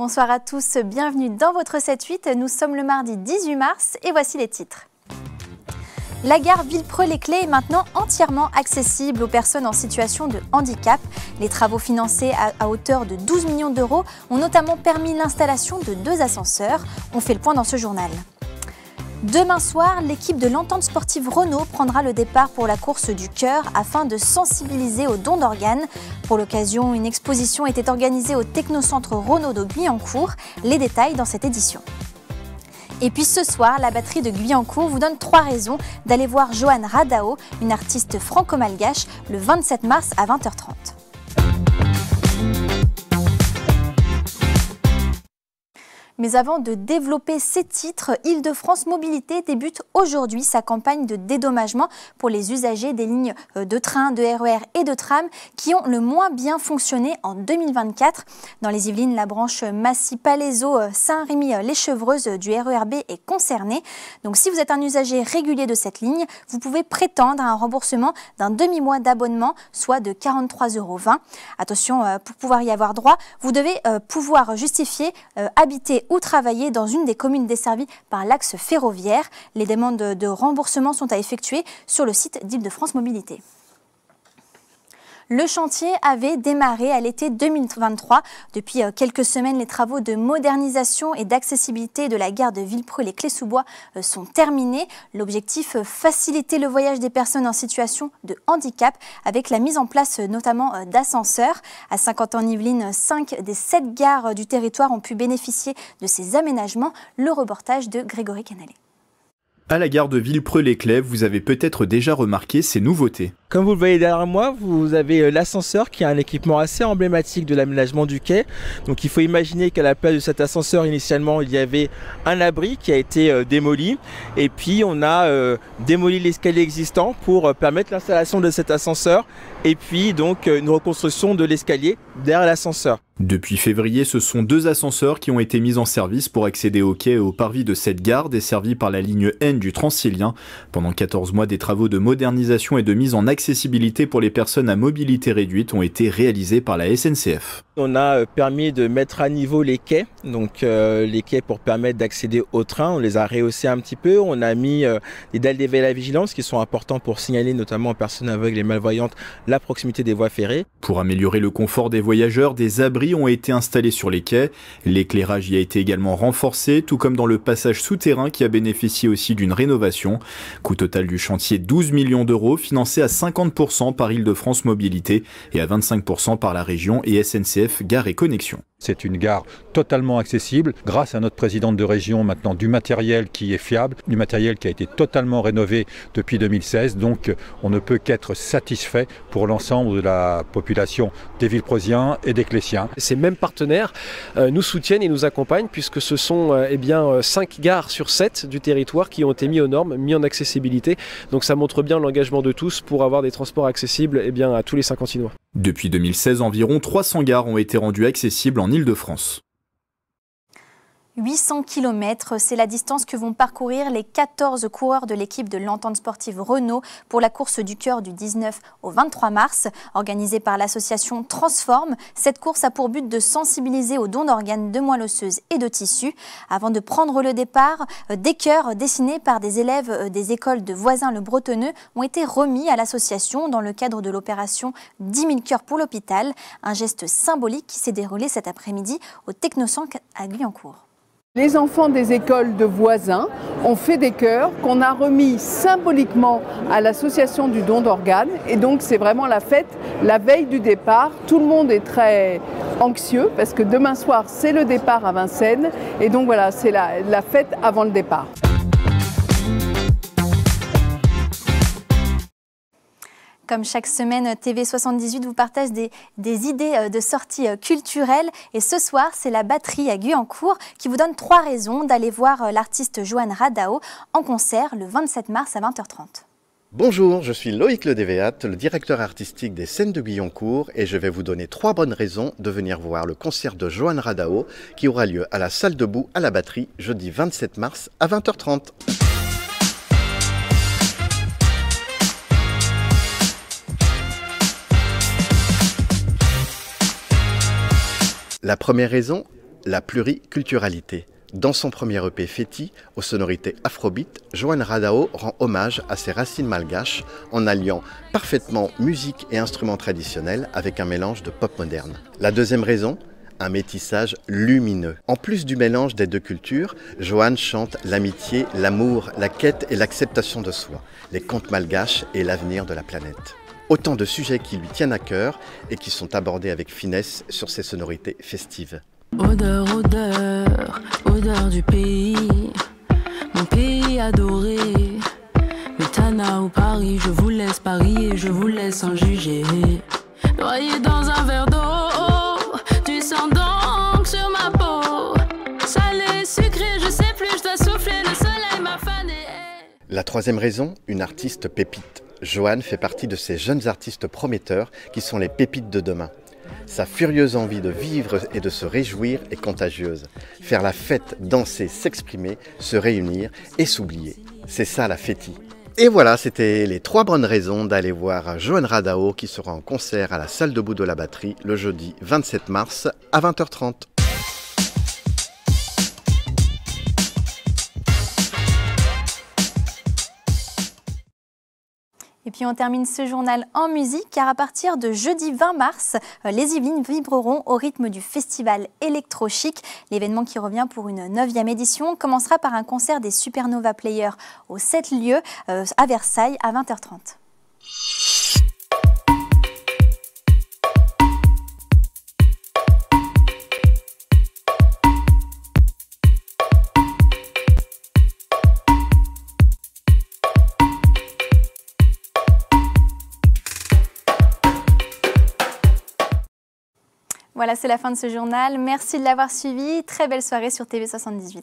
Bonsoir à tous, bienvenue dans votre 7-8. Nous sommes le mardi 18 mars et voici les titres. La gare Villepreux-les-Clés est maintenant entièrement accessible aux personnes en situation de handicap. Les travaux financés à hauteur de 12 millions d'euros ont notamment permis l'installation de 2 ascenseurs. On fait le point dans ce journal. Demain soir, l'équipe de l'Entente sportive Renault prendra le départ pour la course du cœur afin de sensibiliser aux dons d'organes. Pour l'occasion, une exposition était organisée au Technocentre Renault de Guyancourt. Les détails dans cette édition. Et puis ce soir, la batterie de Guyancourt vous donne 3 raisons d'aller voir Johanne Radao, une artiste franco-malgache, le 27 mars à 20h30. Mais avant de développer ces titres, Île-de-France Mobilité débute aujourd'hui sa campagne de dédommagement pour les usagers des lignes de train, de RER et de tram qui ont le moins bien fonctionné en 2024. Dans les Yvelines, la branche Massy-Palaiseau, Saint-Rémy-les-Chevreuses du RER B est concernée. Donc si vous êtes un usager régulier de cette ligne, vous pouvez prétendre à un remboursement d'un demi-mois d'abonnement, soit de 43,20 €. Attention, pour pouvoir y avoir droit, vous devez pouvoir justifier habiter ou travailler dans une des communes desservies par l'axe ferroviaire. Les demandes de remboursement sont à effectuer sur le site d'Île-de-France Mobilité. Le chantier avait démarré à l'été 2023. Depuis quelques semaines, les travaux de modernisation et d'accessibilité de la gare de Villepreux-les-Clés-sous-Bois sont terminés. L'objectif, faciliter le voyage des personnes en situation de handicap avec la mise en place notamment d'ascenseurs. À Saint-Quentin-en-Yvelines, 5 des 7 gares du territoire ont pu bénéficier de ces aménagements. Le reportage de Grégory Canalé. À la gare de Villepreux-les-Clés, vous avez peut-être déjà remarqué ces nouveautés. Comme vous le voyez derrière moi, vous avez l'ascenseur qui a un équipement assez emblématique de l'aménagement du quai. Donc il faut imaginer qu'à la place de cet ascenseur, initialement, il y avait un abri qui a été démoli. Et puis on a démoli l'escalier existant pour permettre l'installation de cet ascenseur. Et puis donc une reconstruction de l'escalier derrière l'ascenseur. Depuis février, ce sont 2 ascenseurs qui ont été mis en service pour accéder au quai et au parvis de cette gare, desservie par la ligne N du Transilien. Pendant 14 mois, des travaux de modernisation et de mise en accessibilité pour les personnes à mobilité réduite ont été réalisés par la SNCF. On a permis de mettre à niveau les quais, donc les quais pour permettre d'accéder au train. On les a rehaussés un petit peu. On a mis des dalles d'éveil à la vigilance qui sont importants pour signaler notamment aux personnes aveugles et malvoyantes la proximité des voies ferrées. Pour améliorer le confort des voyageurs, des abris ont été installés sur les quais. L'éclairage y a été également renforcé, tout comme dans le passage souterrain qui a bénéficié aussi d'une rénovation. Coût total du chantier 12 millions d'euros, financé à 50% par Île-de-France Mobilité et à 25% par la région et SNCF Gare et Connexion. C'est une gare totalement accessible grâce à notre présidente de région, maintenant du matériel qui est fiable, du matériel qui a été totalement rénové depuis 2016. Donc on ne peut qu'être satisfait pour l'ensemble de la population des Villepreuxiens et des Clésiens. Ces mêmes partenaires nous soutiennent et nous accompagnent puisque ce sont 5 gares sur 7 du territoire qui ont été mis aux normes, mis en accessibilité. Donc ça montre bien l'engagement de tous pour avoir des transports accessibles à tous les Saint-Quentinois. Depuis 2016, environ 300 gares ont été rendues accessibles en Île-de-France. 800 km, c'est la distance que vont parcourir les 14 coureurs de l'équipe de l'Entente sportive Renault pour la course du cœur du 19 au 23 mars. Organisée par l'association Transforme, cette course a pour but de sensibiliser aux dons d'organes, de moelle osseuse et de tissus. Avant de prendre le départ, des cœurs dessinés par des élèves des écoles de Voisins-le-Bretonneux ont été remis à l'association dans le cadre de l'opération 10 000 cœurs pour l'hôpital. Un geste symbolique qui s'est déroulé cet après-midi au Technocentre à Guyancourt. Les enfants des écoles de Voisins ont fait des cœurs qu'on a remis symboliquement à l'association du don d'organes. Et donc c'est vraiment la fête, la veille du départ. Tout le monde est très anxieux parce que demain soir c'est le départ à Vincennes. Et donc voilà, c'est la fête avant le départ. Comme chaque semaine, TV78 vous partage des idées de sorties culturelles. Et ce soir, c'est la batterie à Guyancourt qui vous donne 3 raisons d'aller voir l'artiste Johanne Radao en concert le 27 mars à 20h30. Bonjour, je suis Loïc Le Dévéat, le directeur artistique des Scènes de Guyancourt et je vais vous donner 3 bonnes raisons de venir voir le concert de Johanne Radao qui aura lieu à la salle debout à la batterie jeudi 27 mars à 20h30. La première raison, la pluriculturalité. Dans son premier EP Feti, aux sonorités afrobeat, Johan Radao rend hommage à ses racines malgaches en alliant parfaitement musique et instruments traditionnels avec un mélange de pop moderne. La deuxième raison, un métissage lumineux. En plus du mélange des deux cultures, Johan chante l'amitié, l'amour, la quête et l'acceptation de soi, les contes malgaches et l'avenir de la planète. Autant de sujets qui lui tiennent à cœur et qui sont abordés avec finesse sur ses sonorités festives. Odeur, odeur, odeur du pays, mon pays adoré. Métana ou Paris, je vous laisse parier, je vous laisse en juger. Noyé dans un verre d'eau, du sang donc sur ma peau. Salé, sucré, je sais plus, je dois souffler, le soleil m'a fané. La troisième raison, une artiste pépite. Johan fait partie de ces jeunes artistes prometteurs qui sont les pépites de demain. Sa furieuse envie de vivre et de se réjouir est contagieuse. Faire la fête, danser, s'exprimer, se réunir et s'oublier. C'est ça la Feti. Et voilà, c'était les 3 bonnes raisons d'aller voir Johan Radao qui sera en concert à la salle debout de la Batterie le jeudi 27 mars à 20h30. Et puis on termine ce journal en musique car à partir de jeudi 20 mars, les Yvelines vibreront au rythme du festival Electro Chic. L'événement qui revient pour une 9e édition commencera par un concert des Supernova Players au 7 lieux à Versailles à 20h30. Voilà, c'est la fin de ce journal. Merci de l'avoir suivi. Très belle soirée sur TV78.